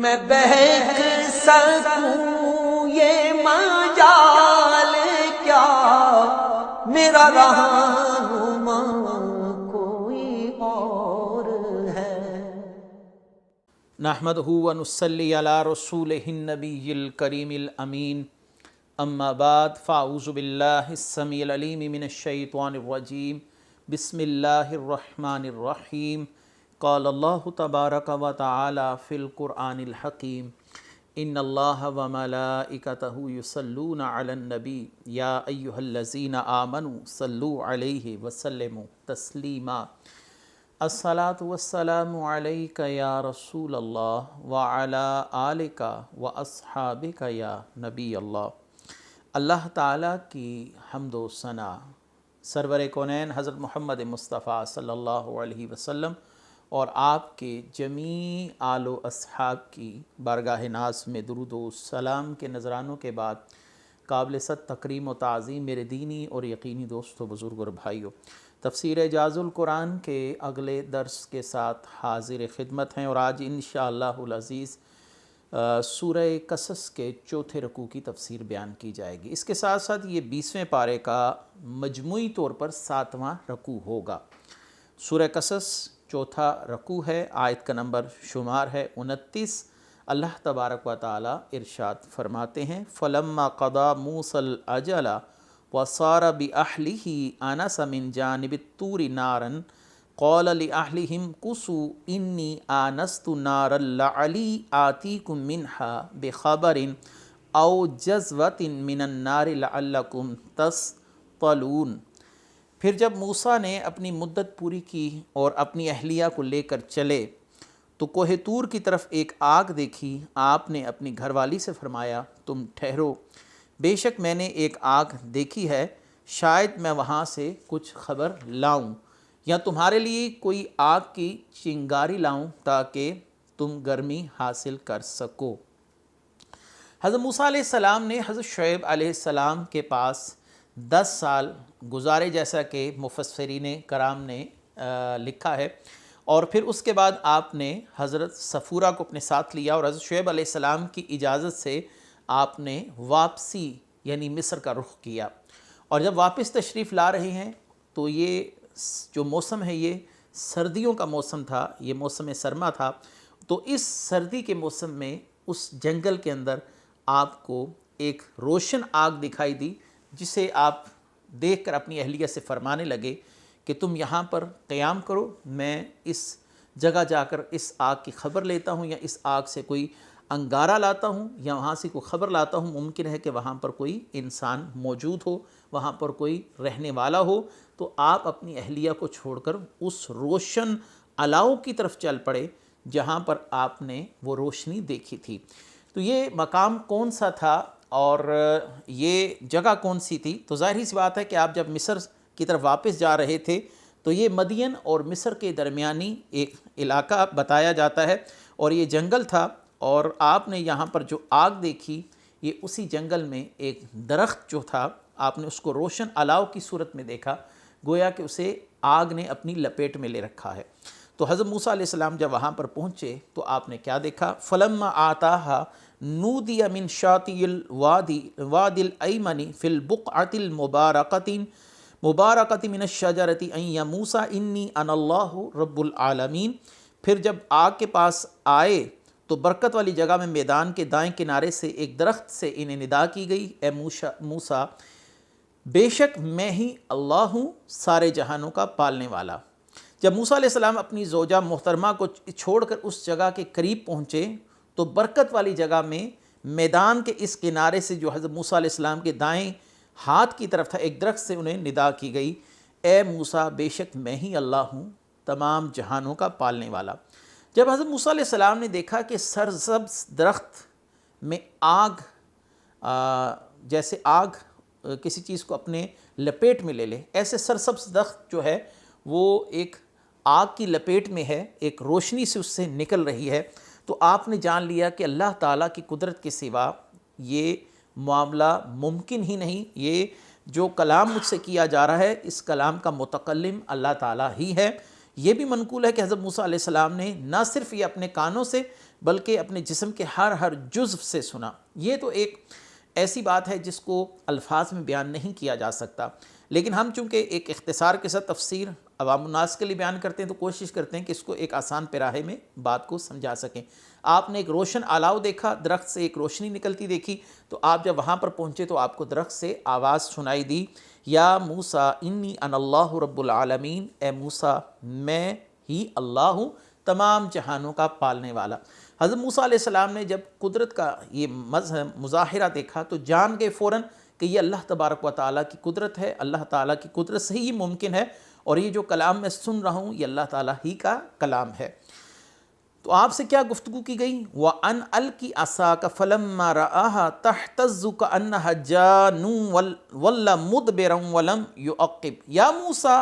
میں بہک سکوں یہ مجال کیا، میرا رہنما کوئی اور ہے۔ نحمدہ و نصلی علی رسولہ النبی الکریم الامین، اما بعد فاعوذ باللہ السمیع العلیم من الشیطان الرجیم، بسم اللہ الرحمن الرحیم۔ قال اللہ تبارک و تعالی فی القرآن الحکیم، ان اللہ و ملائکتہ یصلون علی النبی یا ایہا الذین آمنوا صلوا علیہ وسلموا تسلیما۔ الصلاۃ والسلام علیک یا رسول اللہ وعلی آلک واصحابک یا نبی اللہ۔ اللہ تعالیٰ کی حمد و ثنا سرور کونین حضرت محمد مصطفیٰ صلی اللہ علیہ وسلم اور آپ کے جمیع آل و اصحاب کی بارگاہ ناز میں درود و سلام کے نذرانوں کے بعد قابل صد تکریم و تعظیم میرے دینی اور یقینی دوستو، بزرگ اور بھائیو، تفسیر اعجاز القرآن کے اگلے درس کے ساتھ حاضر خدمت ہیں، اور آج انشاءاللہ العزیز سورہ قصص کے چوتھے رکوع کی تفسیر بیان کی جائے گی۔ اس کے ساتھ ساتھ یہ 20ویں پارے کا مجموعی طور پر 7واں رکوع ہوگا۔ سورہ قصص چوتھا رکوع ہے، آیت کا نمبر شمار ہے 29۔ اللہ تبارک و تعالی ارشاد فرماتے ہیں، فَلَمَّا قَضَى مُوسَى الْأَجَلَ وَصَارَ بِأَهْلِهِ آنَسَ مِنْ جَانِبِ الطُّورِ نَارًا قَالَ لِأَهْلِهِمْ كُثُوا إِنِّي آنَسْتُ نَارًا لَعَلِّي آتِيكُم مِّنْهَا بِخَبَرٍ أَوْ جَذْوَةٍ مِّنَ النَّارِ لَعَلَّكُمْ تَصْطَلُونَ۔ پھر جب موسیٰ نے اپنی مدت پوری کی اور اپنی اہلیہ کو لے کر چلے تو کوہ طور کی طرف ایک آگ دیکھی۔ آپ نے اپنی گھر والی سے فرمایا، تم ٹھہرو، بے شک میں نے ایک آگ دیکھی ہے، شاید میں وہاں سے کچھ خبر لاؤں یا تمہارے لیے کوئی آگ کی چنگاری لاؤں تاکہ تم گرمی حاصل کر سکو۔ حضرت موسیٰ علیہ السلام نے حضرت شعیب علیہ السلام کے پاس 10 سال گزارے، جیسا کہ مفسرین کرام نے لکھا ہے، اور پھر اس کے بعد آپ نے حضرت صفورہ کو اپنے ساتھ لیا اور حضرت شعیب علیہ السلام کی اجازت سے آپ نے واپسی یعنی مصر کا رخ کیا۔ اور جب واپس تشریف لا رہے ہیں تو یہ جو موسم ہے یہ سردیوں کا موسم تھا، یہ موسم سرما تھا۔ تو اس سردی کے موسم میں اس جنگل کے اندر آپ کو ایک روشن آگ دکھائی دی، جسے آپ دیکھ کر اپنی اہلیہ سے فرمانے لگے کہ تم یہاں پر قیام کرو، میں اس جگہ جا کر اس آگ کی خبر لیتا ہوں، یا اس آگ سے کوئی انگارہ لاتا ہوں، یا وہاں سے کوئی خبر لاتا ہوں، ممکن ہے کہ وہاں پر کوئی انسان موجود ہو، وہاں پر کوئی رہنے والا ہو۔ تو آپ اپنی اہلیہ کو چھوڑ کر اس روشن الاؤ کی طرف چل پڑے جہاں پر آپ نے وہ روشنی دیکھی تھی۔ تو یہ مقام کون سا تھا اور یہ جگہ کون سی تھی؟ تو ظاہری سی بات ہے کہ آپ جب مصر کی طرف واپس جا رہے تھے تو یہ مدین اور مصر کے درمیانی ایک علاقہ بتایا جاتا ہے، اور یہ جنگل تھا، اور آپ نے یہاں پر جو آگ دیکھی یہ اسی جنگل میں ایک درخت جو تھا، آپ نے اس کو روشن الاؤ کی صورت میں دیکھا، گویا کہ اسے آگ نے اپنی لپیٹ میں لے رکھا ہے۔ تو حضرت موسیٰ علیہ السلام جب وہاں پر پہنچے تو آپ نے کیا دیکھا؟ فَلَمَّا آتَاهَا نُودِيَ مِن شَاطِئِ الْوَادِ الْأَيْمَنِ فِي الْبُقْعَةِ الْمُبَارَكَةِ مِنَ الشَّجَرَةِ أَن يَا مُوسَىٰ إِنِّي أَنَا اللَّهُ رَبُّ الْعَالَمِينَ۔ پھر جب آگ کے پاس آئے تو برکت والی جگہ میں میدان کے دائیں کنارے سے ایک درخت سے انہیں ندا کی گئی، اے موسیٰ، بے شک میں ہی اللہ ہوں، سارے جہانوں کا پالنے والا۔ جب موسیٰ علیہ السلام اپنی زوجہ محترمہ کو چھوڑ کر اس جگہ کے قریب پہنچے تو برکت والی جگہ میں میدان کے اس کنارے سے جو حضرت موسیٰ علیہ السلام کے دائیں ہاتھ کی طرف تھا، ایک درخت سے انہیں ندا کی گئی، اے موسیٰ، بے شک میں ہی اللہ ہوں، تمام جہانوں کا پالنے والا۔ جب حضرت موسیٰ علیہ السلام نے دیکھا کہ سرسبز درخت میں آگ، جیسے آگ کسی چیز کو اپنے لپیٹ میں لے لے، ایسے سرسبز درخت جو ہے وہ ایک آگ کی لپیٹ میں ہے، ایک روشنی سے اس سے نکل رہی ہے، تو آپ نے جان لیا کہ اللہ تعالیٰ کی قدرت کے سوا یہ معاملہ ممکن ہی نہیں۔ یہ جو کلام مجھ سے کیا جا رہا ہے، اس کلام کا متکلم اللہ تعالیٰ ہی ہے، یہ بھی منقول ہے کہ حضرت موسیٰ علیہ السلام نے نہ صرف یہ اپنے کانوں سے بلکہ اپنے جسم کے ہر جزو سے سنا۔ یہ تو ایک ایسی بات ہے جس کو الفاظ میں بیان نہیں کیا جا سکتا، لیکن ہم چونکہ ایک اختصار کے ساتھ تفسیر عوام الناس کے لیے بیان کرتے ہیں تو کوشش کرتے ہیں کہ اس کو ایک آسان پیراہے میں بات کو سمجھا سکیں۔ آپ نے ایک روشن آلاؤ دیکھا، درخت سے ایک روشنی نکلتی دیکھی، تو آپ جب وہاں پر پہنچے تو آپ کو درخت سے آواز سنائی دی، یا موسیٰ انی انا اللہ رب العالمین، اے موسیٰ میں ہی اللہ ہوں، تمام جہانوں کا پالنے والا۔ حضرت موسیٰ علیہ السلام نے جب قدرت کا یہ مظاہرہ دیکھا تو جان گئے فوراً کہ یہ اللہ تبارک و تعالیٰ کی قدرت ہے، اللہ تعالیٰ کی قدرت سے ہی یہ ممکن ہے، اور یہ جو کلام میں سن رہا ہوں یہ اللہ تعالیٰ ہی کا کلام ہے۔ تو آپ سے کیا گفتگو کی گئی؟ وَأَنْ أَلْقِ عَصَاكَ فَلَمَّا رَآهَا تَهْتَزُّ كَأَنَّهَا جَانٌّ وَلَّا مُدْبِرًا وَلَمْ يُعَقِّبْ يَا مُوسَىٰ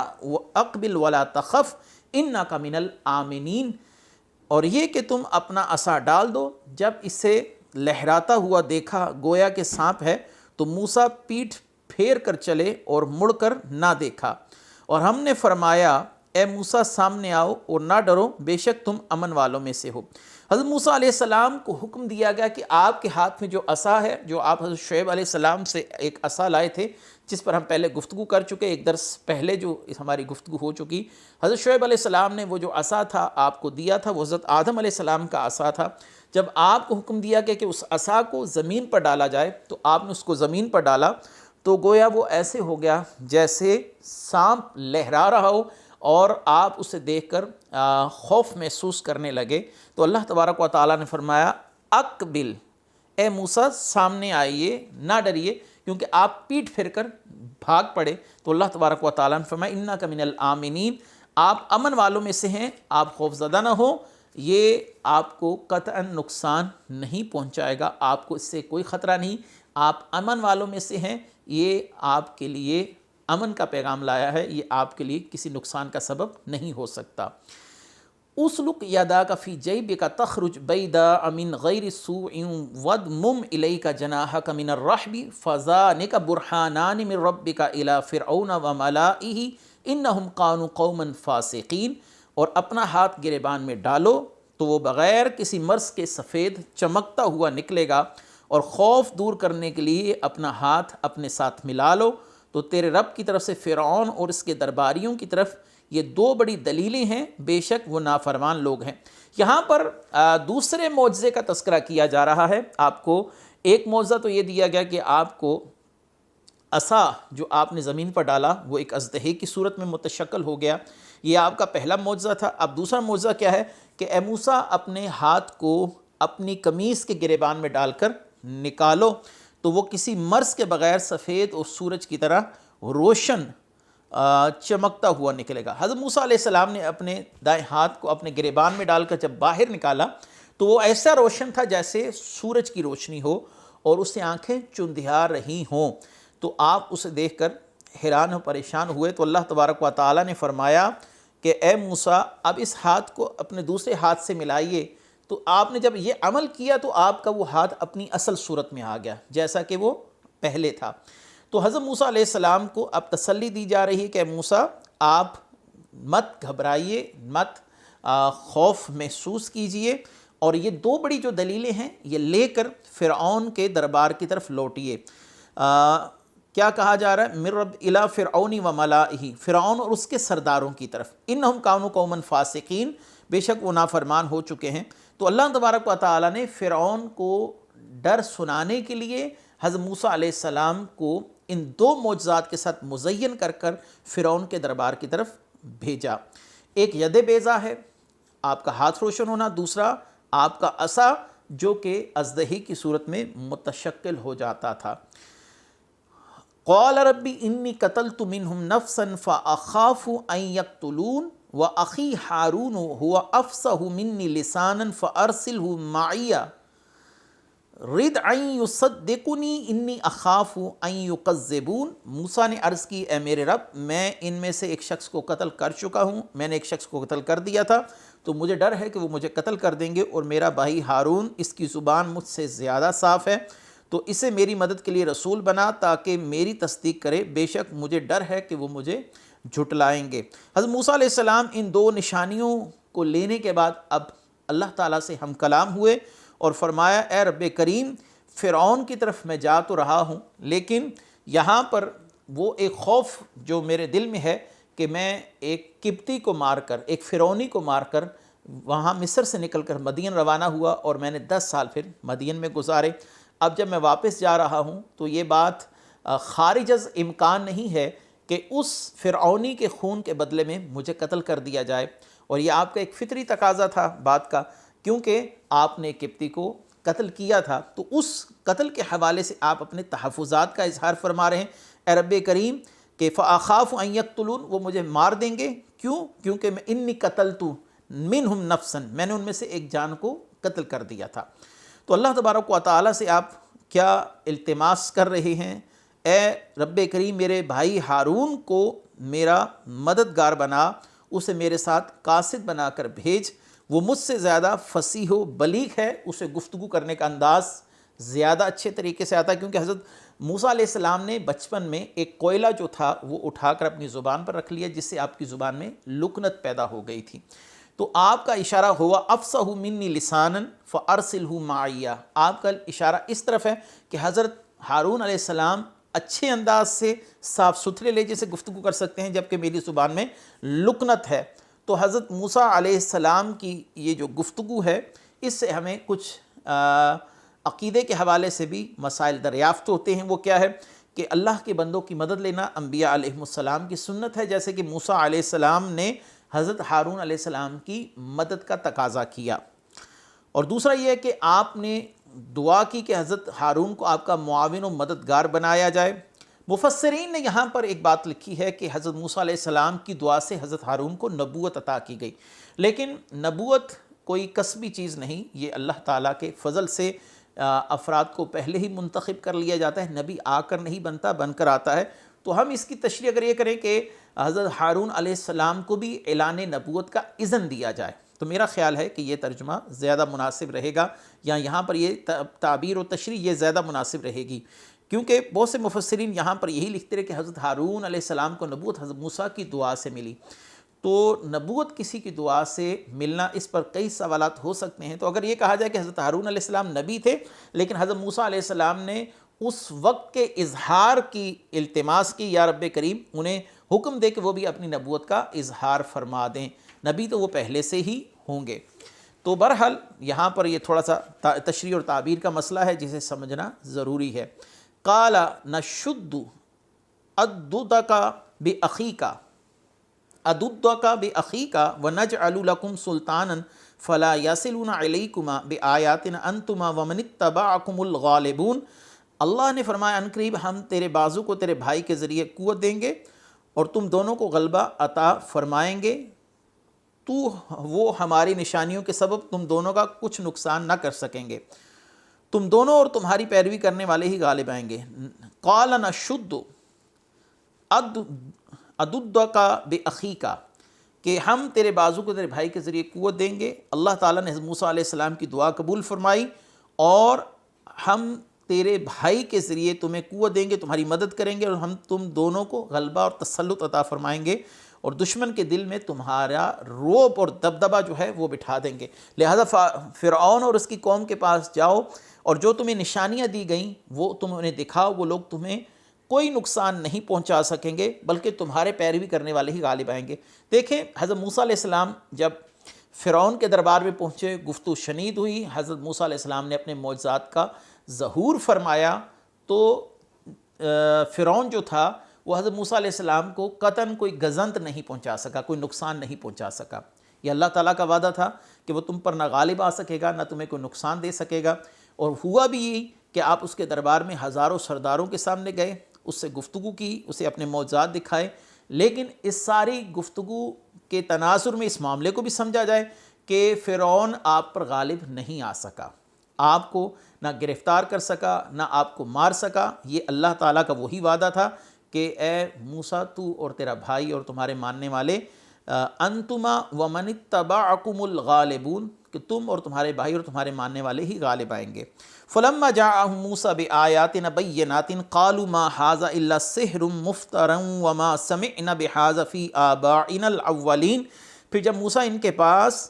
أَقْبِلْ وَلَا تَخَفْ إِنَّكَ مِنَ الْآمِنِينَ۔ اور یہ کہ تم اپنا عصا ڈال دو، جب اسے لہراتا ہوا دیکھا گویا کہ سانپ ہے، تو موسیٰ پیٹھ پھیر کر چلے اور مڑ کر نہ دیکھا، اور ہم نے فرمایا اے موسیٰ سامنے آؤ اور نہ ڈرو، بے شک تم امن والوں میں سے ہو۔ حضرت موسیٰ علیہ السلام کو حکم دیا گیا کہ آپ کے ہاتھ میں جو عصا ہے، جو آپ حضرت شعیب علیہ السلام سے ایک عصا لائے تھے، جس پر ہم پہلے گفتگو کر چکے، ایک درس پہلے جو ہماری گفتگو ہو چکی، حضرت شعیب علیہ السلام نے وہ جو عصا تھا آپ کو دیا تھا، وہ حضرت آدم علیہ السلام کا عصا تھا۔ جب آپ کو حکم دیا گیا کہ اس عصا کو زمین پر ڈالا جائے تو آپ نے اس کو زمین پر ڈالا، تو گویا وہ ایسے ہو گیا جیسے سانپ لہرا رہا ہو، اور آپ اسے دیکھ کر خوف محسوس کرنے لگے۔ تو اللہ تبارک و تعالیٰ نے فرمایا اقبل، اے موسیٰ سامنے آئیے، نہ ڈریے، کیونکہ آپ پیٹھ پھر کر بھاگ پڑے۔ تو اللہ تبارک و تعالیٰ نے فرمایا انک من الآمنین، آپ امن والوں میں سے ہیں، آپ خوف زدہ نہ ہو، یہ آپ کو قطعاً نقصان نہیں پہنچائے گا، آپ کو اس سے کوئی خطرہ نہیں، آپ امن والوں میں سے ہیں، یہ آپ کے لیے امن کا پیغام لایا ہے، یہ آپ کے لیے کسی نقصان کا سبب نہیں ہو سکتا۔ اسلک یداک فی جیبک تخرج بیضاء من غیر سوء واضمم الیک جناحک من الرحب فذلک برہانان من ربک الی فرعون وملئہ انہم کانوا قوما فاسقین۔ اور اپنا ہاتھ گریبان میں ڈالو تو وہ بغیر کسی مرض کے سفید چمکتا ہوا نکلے گا، اور خوف دور کرنے کے لیے اپنا ہاتھ اپنے ساتھ ملا لو، تو تیرے رب کی طرف سے فرعون اور اس کے درباریوں کی طرف یہ دو بڑی دلیلیں ہیں، بے شک وہ نافرمان لوگ ہیں۔ یہاں پر دوسرے معجزے کا تذکرہ کیا جا رہا ہے۔ آپ کو ایک معجزہ تو یہ دیا گیا کہ آپ کو عصا جو آپ نے زمین پر ڈالا وہ ایک اژدہے کی صورت میں متشکل ہو گیا، یہ آپ کا پہلا معجزہ تھا۔ اب دوسرا معجزہ کیا ہے کہ اے موسیٰ اپنے ہاتھ کو اپنی قمیص کے گریبان میں ڈال کر نکالو، تو وہ کسی مرض کے بغیر سفید اور سورج کی طرح روشن چمکتا ہوا نکلے گا۔ حضرت موسیٰ علیہ السلام نے اپنے دائیں ہاتھ کو اپنے گریبان میں ڈال کر جب باہر نکالا تو وہ ایسا روشن تھا جیسے سورج کی روشنی ہو، اور اس سے آنکھیں چندھیار رہی ہوں۔ تو آپ اسے دیکھ کر حیران و پریشان ہوئے، تو اللہ تبارک و تعالیٰ نے فرمایا کہ اے موسیٰ اب اس ہاتھ کو اپنے دوسرے ہاتھ سے ملائیے۔ تو آپ نے جب یہ عمل کیا تو آپ کا وہ ہاتھ اپنی اصل صورت میں آ گیا جیسا کہ وہ پہلے تھا۔ تو حضرت موسیٰ علیہ السلام کو اب تسلی دی جا رہی ہے کہ موسیٰ آپ مت گھبرائیے، مت خوف محسوس کیجئے، اور یہ دو بڑی جو دلیلیں ہیں یہ لے کر فرعون کے دربار کی طرف لوٹیے۔ کیا کہا جا رہا ہے؟ من رب الی فرعون و ملائہ، فرعون اور اس کے سرداروں کی طرف، انہم کانوا قوما فاسقین، بے شک وہ نافرمان ہو چکے ہیں۔ تو اللہ تبارک و تعالیٰ نے فرعون کو ڈر سنانے کے لیے حضرت موسیٰ علیہ السلام کو ان دو معجزات کے ساتھ مزین کر کر فرعون کے دربار کی طرف بھیجا۔ ایک ید بیضا ہے، آپ کا ہاتھ روشن ہونا، دوسرا آپ کا عصا جو کہ اژدہے کی صورت میں متشکل ہو جاتا تھا۔ قال ربی انی قتلت منہم نفسا فاخاف ان یقتلون واخی ہارون هو افصح منی لسانا فارسلہ معی رد ان یصدقنی انی اخاف ان یکذبون۔ موسیٰ نے عرض کی اے میرے رب، میں ان میں سے ایک شخص کو قتل کر چکا ہوں، میں نے ایک شخص کو قتل کر دیا تھا، تو مجھے ڈر ہے کہ وہ مجھے قتل کر دیں گے، اور میرا بھائی ہارون اس کی زبان مجھ سے زیادہ صاف ہے، تو اسے میری مدد کے لیے رسول بنا تاکہ میری تصدیق کرے، بے شک مجھے ڈر ہے کہ وہ مجھے جھٹلائیں گے۔ حضرت موسیٰ علیہ السلام ان دو نشانیوں کو لینے کے بعد اب اللہ تعالیٰ سے ہم کلام ہوئے اور فرمایا اے رب کریم، فرعون کی طرف میں جا تو رہا ہوں، لیکن یہاں پر وہ ایک خوف جو میرے دل میں ہے کہ میں ایک قبطی کو مار کر، ایک فرعونی کو مار کر وہاں مصر سے نکل کر مدین روانہ ہوا اور میں نے 10 سال پھر مدین میں گزارے۔ اب جب میں واپس جا رہا ہوں تو یہ بات خارج از امکان نہیں ہے کہ اس فرعونی کے خون کے بدلے میں مجھے قتل کر دیا جائے، اور یہ آپ کا ایک فطری تقاضا تھا بات کا، کیونکہ آپ نے قبطی کو قتل کیا تھا، تو اس قتل کے حوالے سے آپ اپنے تحفظات کا اظہار فرما رہے ہیں اے رب کریم کہ فَأَخَافُ أَن يَقْتُلُونَ، وہ مجھے مار دیں گے، کیوں؟ کیونکہ میں انی قتلت منہم نفسا، میں نے ان میں سے ایک جان کو قتل کر دیا تھا۔ تو اللہ تبارک و تعالیٰ سے آپ کیا التماس کر رہے ہیں؟ اے رب کریم میرے بھائی ہارون کو میرا مددگار بنا، اسے میرے ساتھ قاصد بنا کر بھیج، وہ مجھ سے زیادہ فصیح و بلیغ ہے، اسے گفتگو کرنے کا انداز زیادہ اچھے طریقے سے آتا ہے، کیونکہ حضرت موسیٰ علیہ السلام نے بچپن میں ایک کوئلہ جو تھا وہ اٹھا کر اپنی زبان پر رکھ لیا، جس سے آپ کی زبان میں لکنت پیدا ہو گئی تھی۔ تو آپ کا اشارہ ہوا افصح منی لسانا فارسلہ معی، آپ کا اشارہ اس طرف ہے کہ حضرت ہارون علیہ السلام اچھے انداز سے صاف ستھرے لہجے سے گفتگو کر سکتے ہیں، جبکہ میری زبان میں لکنت ہے۔ تو حضرت موسیٰ علیہ السلام کی یہ جو گفتگو ہے، اس سے ہمیں کچھ عقیدے کے حوالے سے بھی مسائل دریافت ہوتے ہیں۔ وہ کیا ہے کہ اللہ کے بندوں کی مدد لینا انبیاء علیہ السلام کی سنت ہے، جیسے کہ موسیٰ علیہ السلام نے حضرت ہارون علیہ السلام کی مدد کا تقاضا کیا۔ اور دوسرا یہ ہے کہ آپ نے دعا کی کہ حضرت ہارون کو آپ کا معاون و مددگار بنایا جائے۔ مفسرین نے یہاں پر ایک بات لکھی ہے کہ حضرت موسیٰ علیہ السلام کی دعا سے حضرت ہارون کو نبوت عطا کی گئی، لیکن نبوت کوئی کسبی چیز نہیں، یہ اللہ تعالیٰ کے فضل سے افراد کو پہلے ہی منتخب کر لیا جاتا ہے، نبی آ کر نہیں بنتا، بن کر آتا ہے۔ تو ہم اس کی تشریح اگر یہ کریں کہ حضرت ہارون علیہ السلام کو بھی اعلان نبوت کا اذن دیا جائے، تو میرا خیال ہے کہ یہ ترجمہ زیادہ مناسب رہے گا، یا یہاں پر یہ تعبیر و تشریح یہ زیادہ مناسب رہے گی، کیونکہ بہت سے مفسرین یہاں پر یہی لکھتے رہے کہ حضرت ہارون علیہ السلام کو نبوت حضرت موسیٰ کی دعا سے ملی۔ تو نبوت کسی کی دعا سے ملنا، اس پر کئی سوالات ہو سکتے ہیں۔ تو اگر یہ کہا جائے کہ حضرت ہارون علیہ السلام نبی تھے، لیکن حضرت موسیٰ علیہ السلام نے اس وقت کے اظہار کی التماس کی، یا رب کریم انہیں حکم دے کہ وہ بھی اپنی نبوت کا اظہار فرما دیں، نبی تو وہ پہلے سے ہی ہوں گے۔ تو بہرحال یہاں پر یہ تھوڑا سا تشریح اور تعبیر کا مسئلہ ہے جسے سمجھنا ضروری ہے۔ قال نشد اددک باخیک اددک باخیک ونجعل لکم سلطانا فلا یصلون علیکما بآیاتنا انتما ومن اتبعکم الغالبون۔ اللہ نے فرمایا عنقریب ہم تیرے بازو کو تیرے بھائی کے ذریعے قوت دیں گے اور تم دونوں کو غلبہ عطا فرمائیں گے، تو وہ ہماری نشانیوں کے سبب تم دونوں کا کچھ نقصان نہ کر سکیں گے، تم دونوں اور تمہاری پیروی کرنے والے ہی غالب آئیں گے۔ قال نشد اددک باخیک، کہ ہم تیرے بازو کو تیرے بھائی کے ذریعے قوت دیں گے۔ اللہ تعالیٰ نے حضرت موسیٰ علیہ السلام کی دعا قبول فرمائی، اور ہم تیرے بھائی کے ذریعے تمہیں قوت دیں گے، تمہاری مدد کریں گے، اور ہم تم دونوں کو غلبہ اور تسلط عطا فرمائیں گے، اور دشمن کے دل میں تمہارا رعب اور دبدبہ جو ہے وہ بٹھا دیں گے۔ لہذا فرعون اور اس کی قوم کے پاس جاؤ، اور جو تمہیں نشانیاں دی گئیں وہ تم انہیں دکھاؤ، وہ لوگ تمہیں کوئی نقصان نہیں پہنچا سکیں گے، بلکہ تمہارے پیروی کرنے والے ہی غالب آئیں گے۔ دیکھیں حضرت موسیٰ علیہ السلام جب فرعون کے دربار میں پہنچے، گفتگو شنید ہوئی، حضرت موسیٰ علیہ السلام نے اپنے معجزات کا ظہور فرمایا، تو فرعون جو تھا وہ حضرت موسیٰ علیہ السلام کو قطعاً کوئی گزنت نہیں پہنچا سکا، کوئی نقصان نہیں پہنچا سکا۔ یہ اللہ تعالیٰ کا وعدہ تھا کہ وہ تم پر نہ غالب آ سکے گا، نہ تمہیں کوئی نقصان دے سکے گا، اور ہوا بھی یہی کہ آپ اس کے دربار میں ہزاروں سرداروں کے سامنے گئے، اس سے گفتگو کی، اسے اپنے معجزات دکھائے، لیکن اس ساری گفتگو کے تناظر میں اس معاملے کو بھی سمجھا جائے کہ فرعون آپ پر غالب نہیں آ سکا، آپ کو نہ گرفتار کر سکا، نہ آپ کو مار سکا۔ یہ اللہ تعالیٰ کا وہی وعدہ تھا کہ اے موسیٰ تو اور تیرا بھائی اور تمہارے ماننے والے انتما ومن اتبعکم الغالبون، کہ تم اور تمہارے بھائی اور تمہارے ماننے والے ہی غالب آئیں گے۔ فلما جاءہم موسیٰ بآیاتنا بینات قالوا ما ھذا الا سحر مفتری وما سمعنا بھذا فی آبائنا الاولین، پھر جب موسیٰ ان کے پاس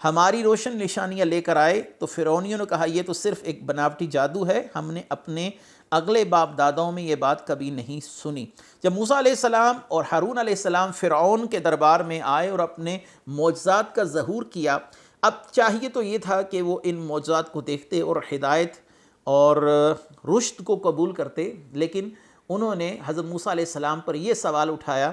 ہماری روشن نشانیاں لے کر آئے تو فرعونیوں نے کہا یہ تو صرف ایک بناوٹی جادو ہے، ہم نے اپنے اگلے باپ داداؤں میں یہ بات کبھی نہیں سنی۔ جب موسیٰ علیہ السلام اور ہارون علیہ السلام فرعون کے دربار میں آئے اور اپنے معجزات کا ظہور کیا، اب چاہیے تو یہ تھا کہ وہ ان معجزات کو دیکھتے اور ہدایت اور رشد کو قبول کرتے، لیکن انہوں نے حضرت موسیٰ علیہ السلام پر یہ سوال اٹھایا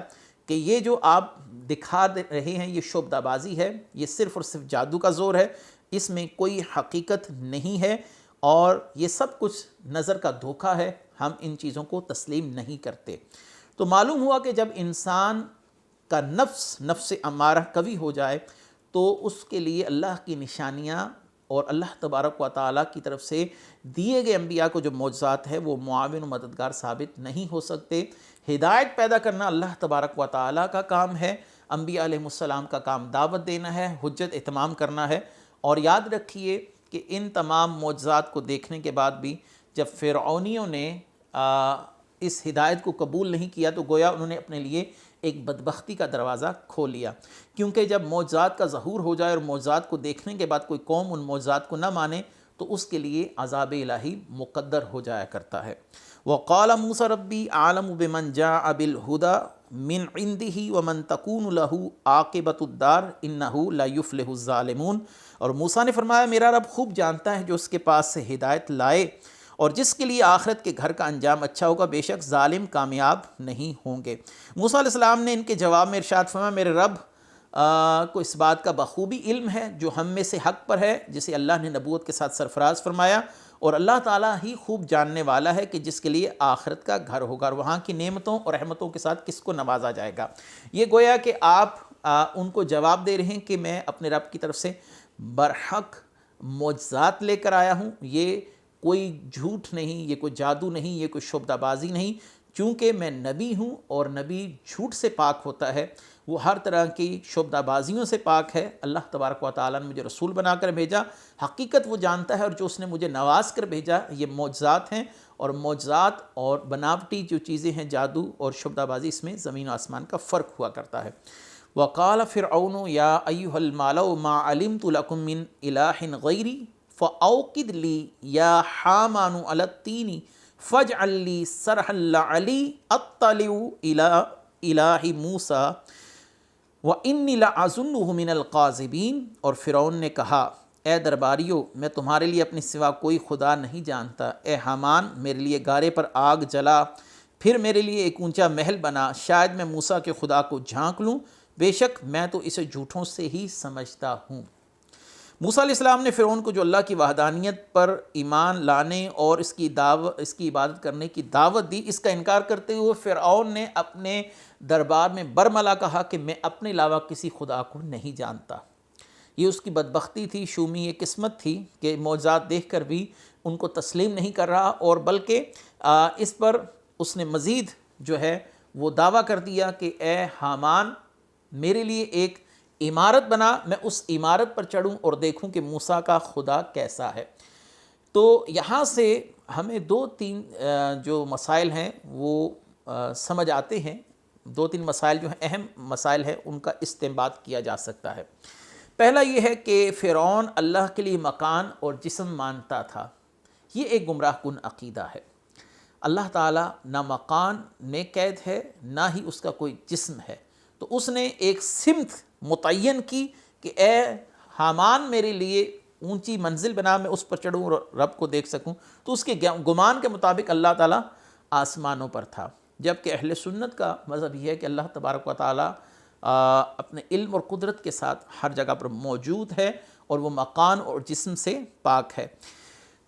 کہ یہ جو آپ دکھا رہے ہیں یہ شعبدہ بازی ہے، یہ صرف اور صرف جادو کا زور ہے، اس میں کوئی حقیقت نہیں ہے اور یہ سب کچھ نظر کا دھوکہ ہے، ہم ان چیزوں کو تسلیم نہیں کرتے۔ تو معلوم ہوا کہ جب انسان کا نفس امارہ قوی ہو جائے تو اس کے لیے اللہ کی نشانیاں اور اللہ تبارک و تعالیٰ کی طرف سے دیے گئے انبیاء کو جو معجزات ہے وہ معاون و مددگار ثابت نہیں ہو سکتے۔ ہدایت پیدا کرنا اللہ تبارک و تعالیٰ کا کام ہے، انبیاء علیہ السلام کا کام دعوت دینا ہے، حجت اتمام کرنا ہے۔ اور یاد رکھیے کہ ان تمام معجزات کو دیکھنے کے بعد بھی جب فرعونیوں نے اس ہدایت کو قبول نہیں کیا تو گویا انہوں نے اپنے لیے ایک بدبختی کا دروازہ کھول لیا، کیونکہ جب معجزات کا ظہور ہو جائے اور معجزات کو دیکھنے کے بعد کوئی قوم ان معجزات کو نہ مانے تو اس کے لیے عذاب الہی مقدر ہو جایا کرتا ہے۔ وقال موسیٰ ربی اعلم بمن جاء بالہدی من عنده ومن تکون له عاقبۃ الدار انہ لا یفلح الظالمون، اور موسیٰ نے فرمایا میرا رب خوب جانتا ہے جو اس کے پاس سے ہدایت لائے اور جس کے لیے آخرت کے گھر کا انجام اچھا ہوگا، بے شک ظالم کامیاب نہیں ہوں گے۔ موسیٰ علیہ السلام نے ان کے جواب میں ارشاد فرمایا میرے رب کو اس بات کا بخوبی علم ہے جو ہم میں سے حق پر ہے، جسے اللہ نے نبوت کے ساتھ سرفراز فرمایا، اور اللہ تعالیٰ ہی خوب جاننے والا ہے کہ جس کے لیے آخرت کا گھر ہوگا اور وہاں کی نعمتوں اور رحمتوں کے ساتھ کس کو نوازا جائے گا۔ یہ گویا کہ آپ ان کو جواب دے رہے ہیں کہ میں اپنے رب کی طرف سے برحق معجزات لے کر آیا ہوں، یہ کوئی جھوٹ نہیں، یہ کوئی جادو نہیں، یہ کوئی شعبدہ بازی نہیں، چونکہ میں نبی ہوں اور نبی جھوٹ سے پاک ہوتا ہے، وہ ہر طرح کی شعبدہ بازیوں سے پاک ہے۔ اللہ تبارک و تعالیٰ نے مجھے رسول بنا کر بھیجا، حقیقت وہ جانتا ہے، اور جو اس نے مجھے نواز کر بھیجا یہ معجزات ہیں، اور معجزات اور بناوٹی جو چیزیں ہیں جادو اور شعبدہ بازی، اس میں زمین و آسمان کا فرق ہوا کرتا ہے۔ وقال فرعون یا ایھا الملأ ما علمت لکم من الہ غیری فاوقد لی یا حامان علی الطین فاجعل لی صرحا لعلی اطلع الی الہ موسیٰ وانی لأظنہ من الکاذبین، اور فرعون نے کہا اے درباریو میں تمہارے لیے اپنے سوا کوئی خدا نہیں جانتا، اے حامان میرے لیے گارے پر آگ جلا، پھر میرے لیے ایک اونچا محل بنا، شاید میں موسیٰ کے خدا کو جھانک لوں، بے شک میں تو اسے جھوٹوں سے ہی سمجھتا ہوں۔ موسیٰ علیہ السلام نے فرعون کو جو اللہ کی وحدانیت پر ایمان لانے اور اس کی عبادت کرنے کی دعوت دی، اس کا انکار کرتے ہوئے فرعون نے اپنے دربار میں برملا کہا کہ میں اپنے علاوہ کسی خدا کو نہیں جانتا۔ یہ اس کی بدبختی تھی، شومی یہ قسمت تھی کہ معجزات دیکھ کر بھی ان کو تسلیم نہیں کر رہا، اور بلکہ اس پر اس نے مزید جو ہے وہ دعویٰ کر دیا کہ اے حامان میرے لیے ایک عمارت بنا، میں اس عمارت پر چڑھوں اور دیکھوں کہ موسیٰ کا خدا کیسا ہے۔ تو یہاں سے ہمیں دو تین جو مسائل ہیں وہ سمجھ آتے ہیں، دو تین مسائل جو ہیں اہم مسائل ہیں ان کا استنباط کیا جا سکتا ہے۔ پہلا یہ ہے کہ فرعون اللہ کے لیے مکان اور جسم مانتا تھا، یہ ایک گمراہ کن عقیدہ ہے۔ اللہ تعالیٰ نہ مکان میں قید ہے نہ ہی اس کا کوئی جسم ہے، تو اس نے ایک سمت متعین کی کہ اے حامان میرے لیے اونچی منزل بنا، میں اس پر چڑھوں اور رب کو دیکھ سکوں، تو اس کے گمان کے مطابق اللہ تعالیٰ آسمانوں پر تھا، جبکہ اہل سنت کا مذہب یہ ہے کہ اللہ تبارک و تعالیٰ اپنے علم اور قدرت کے ساتھ ہر جگہ پر موجود ہے اور وہ مکان اور جسم سے پاک ہے۔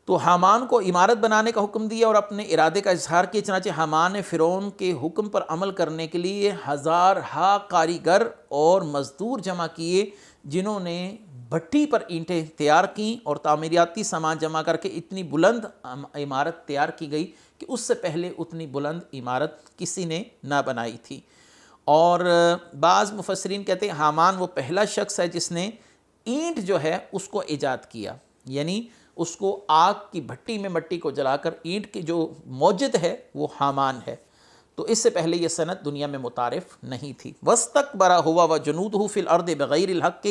تو حامان کو عمارت بنانے کا حکم دیا اور اپنے ارادے کا اظہار کیا، چنانچہ حامان نے فرعون کے حکم پر عمل کرنے کے لیے ہزارہا کاریگر اور مزدور جمع کیے، جنہوں نے بھٹی پر اینٹیں تیار کیں اور تعمیراتی سامان جمع کر کے اتنی بلند عمارت تیار کی گئی کہ اس سے پہلے اتنی بلند عمارت کسی نے نہ بنائی تھی۔ اور بعض مفسرین کہتے ہیں حامان وہ پہلا شخص ہے جس نے اینٹ جو ہے اس کو ایجاد کیا، یعنی اس کو آگ کی بھٹی میں مٹی کو جلا کر اینٹ کی جو موجد ہے وہ حامان ہے۔ تو اس سے پہلے یہ صنعت دنیا میں متعارف نہیں تھی۔ وَاسْتَكْبَرَ هُوَ وَجُنُودُهُ فِي الْأَرْضِ بِغَيْرِ الْحَقِّ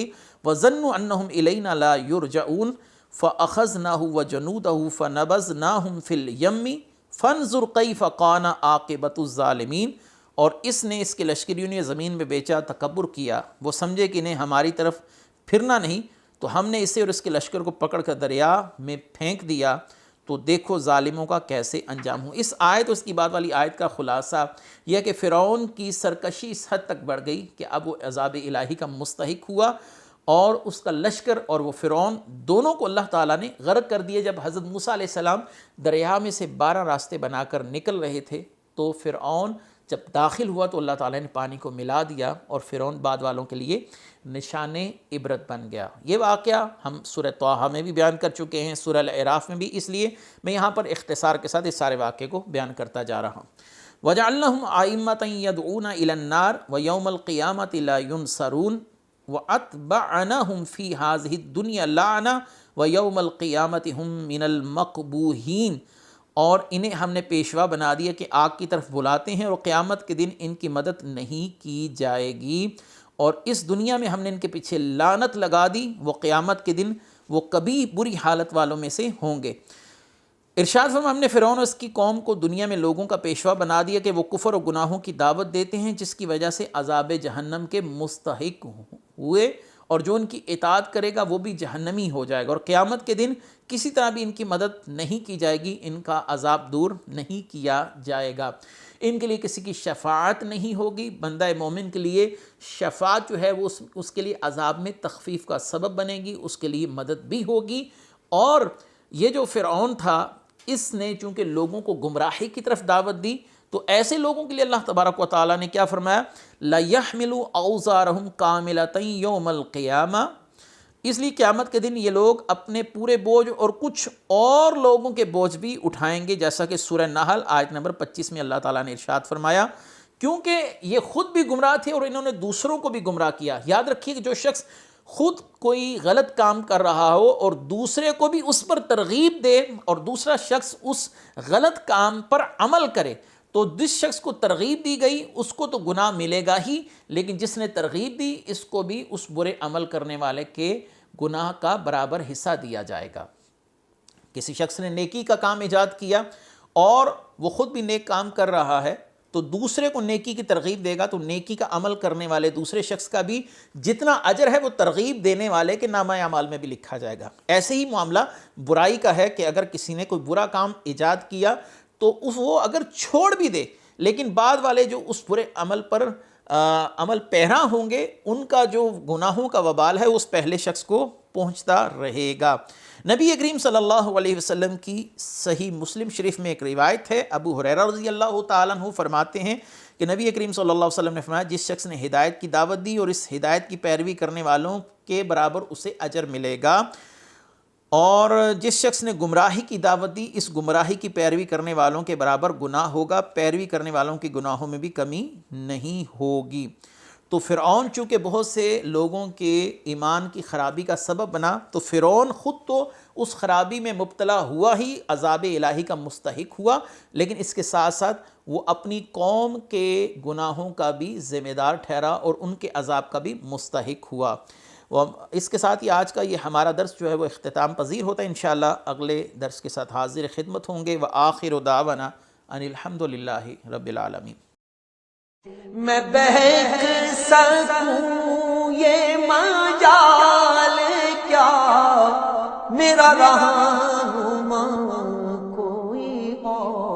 وَظَنُّوا أَنَّهُمْ إِلَيْنَا لَا يُرْجَعُونَ فَأَخَذْنَاهُ وَجُنُودَهُ فَنَبَذْنَاهُمْ فِي الْيَمِّ فَانظُرْ كَيْفَ كَانَ عَاقِبَةُ الظَّالِمِينَ۔ اور اس نے، اس کے لشکریوں نے زمین میں بیچا، تکبر کیا، وہ سمجھے کہ انہیں ہماری طرف پھرنا نہیں، تو ہم نے اسے اور اس کے لشکر کو پکڑ کر دریا میں پھینک دیا، تو دیکھو ظالموں کا کیسے انجام ہو۔ اس آیت اور اس کی بعد والی آیت کا خلاصہ یہ ہے کہ فرعون کی سرکشی اس حد تک بڑھ گئی کہ اب وہ عذاب الہی کا مستحق ہوا، اور اس کا لشکر اور وہ فرعون دونوں کو اللہ تعالیٰ نے غرق کر دیا۔ جب حضرت موسیٰ علیہ السلام دریا میں سے 12 راستے بنا کر نکل رہے تھے تو فرعون جب داخل ہوا تو اللہ تعالیٰ نے پانی کو ملا دیا، اور فرعون بعد والوں کے لیے نشان عبرت بن گیا۔ یہ واقعہ ہم سورہ طٰہٰ میں بھی بیان کر چکے ہیں، سورہ الاعراف میں بھی، اس لیے میں یہاں پر اختصار کے ساتھ اس سارے واقعے کو بیان کرتا جا رہا ہوں۔ وَجَعَلْنَاهُمْ أَئِمَّةً يَدْعُونَ إِلَى النَّارِ وَيَوْمَ الْقِيَامَةِ لَا يُنصَرُونَ وَأَتْبَعْنَاهُمْ فِي هَٰذِهِ الدُّنْيَا لَعْنَةً وَيَوْمَ الْقِيَامَةِ هُمْ مِنَ الْمَقْبُوحِينَ۔ اور انہیں ہم نے پیشوا بنا دیا کہ آگ کی طرف بلاتے ہیں، اور قیامت کے دن ان کی مدد نہیں کی جائے گی، اور اس دنیا میں ہم نے ان کے پیچھے لعنت لگا دی، وہ قیامت کے دن وہ کبھی بری حالت والوں میں سے ہوں گے۔ ارشاد فرمایا ہم نے فرعون اور اس کی قوم کو دنیا میں لوگوں کا پیشوا بنا دیا کہ وہ کفر و گناہوں کی دعوت دیتے ہیں، جس کی وجہ سے عذاب جہنم کے مستحق ہوئے، اور جو ان کی اطاعت کرے گا وہ بھی جہنمی ہو جائے گا، اور قیامت کے دن کسی طرح بھی ان کی مدد نہیں کی جائے گی، ان کا عذاب دور نہیں کیا جائے گا، ان کے لیے کسی کی شفاعت نہیں ہوگی۔ بندہ مومن کے لیے شفاعت جو ہے وہ اس کے لیے عذاب میں تخفیف کا سبب بنے گی، اس کے لیے مدد بھی ہوگی۔ اور یہ جو فرعون تھا، اس نے چونکہ لوگوں کو گمراہی کی طرف دعوت دی، تو ایسے لوگوں کے لیے اللہ تبارک و تعالیٰ نے کیا فرمایا، لَيَحْمِلُوا أَوْزَارَهُمْ كَامِلَةً يَوْمَ الْقِيَامَةِ۔ اس لیے قیامت کے دن یہ لوگ اپنے پورے بوجھ اور کچھ اور لوگوں کے بوجھ بھی اٹھائیں گے، جیسا کہ سورہ نحل آیت نمبر 25 میں اللہ تعالیٰ نے ارشاد فرمایا، کیونکہ یہ خود بھی گمراہ تھے اور انہوں نے دوسروں کو بھی گمراہ کیا۔ یاد رکھیے کہ جو شخص خود کوئی غلط کام کر رہا ہو اور دوسرے کو بھی اس پر ترغیب دے، اور دوسرا شخص اس غلط کام پر عمل کرے، تو جس شخص کو ترغیب دی گئی اس کو تو گناہ ملے گا ہی، لیکن جس نے ترغیب دی اس کو بھی اس برے عمل کرنے والے کے گناہ کا برابر حصہ دیا جائے گا۔ کسی شخص نے نیکی کا کام ایجاد کیا اور وہ خود بھی نیک کام کر رہا ہے، تو دوسرے کو نیکی کی ترغیب دے گا، تو نیکی کا عمل کرنے والے دوسرے شخص کا بھی جتنا اجر ہے وہ ترغیب دینے والے کے نامہ اعمال میں بھی لکھا جائے گا۔ ایسے ہی معاملہ برائی کا ہے کہ اگر کسی نے کوئی برا کام ایجاد کیا تو وہ اگر چھوڑ بھی دے، لیکن بعد والے جو اس برے عمل پر عمل پیرا ہوں گے، ان کا جو گناہوں کا وبال ہے اس پہلے شخص کو پہنچتا رہے گا۔ نبی کریم صلی اللہ علیہ وسلم کی صحیح مسلم شریف میں ایک روایت ہے، ابو ہریرہ رضی اللہ تعالیٰ عنہ فرماتے ہیں کہ نبی کریم صلی اللہ علیہ وسلم نے فرمایا، جس شخص نے ہدایت کی دعوت دی اور اس ہدایت کی پیروی کرنے والوں کے برابر اسے اجر ملے گا، اور جس شخص نے گمراہی کی دعوت دی اس گمراہی کی پیروی کرنے والوں کے برابر گناہ ہوگا، پیروی کرنے والوں کے گناہوں میں بھی کمی نہیں ہوگی۔ تو فرعون چونکہ بہت سے لوگوں کے ایمان کی خرابی کا سبب بنا، تو فرعون خود تو اس خرابی میں مبتلا ہوا ہی، عذاب الہی کا مستحق ہوا، لیکن اس کے ساتھ ساتھ وہ اپنی قوم کے گناہوں کا بھی ذمہ دار ٹھہرا اور ان کے عذاب کا بھی مستحق ہوا۔ اس کے ساتھ ہی آج کا یہ ہمارا درس جو ہے وہ اختتام پذیر ہوتا ہے۔ انشاءاللہ اگلے درس کے ساتھ حاضر خدمت ہوں گے۔ وآخر دعوانا ان الحمد للہ رب العالمین۔ میں بہک سکوں یہ مجال کیا، میرا رہنما کوئی اور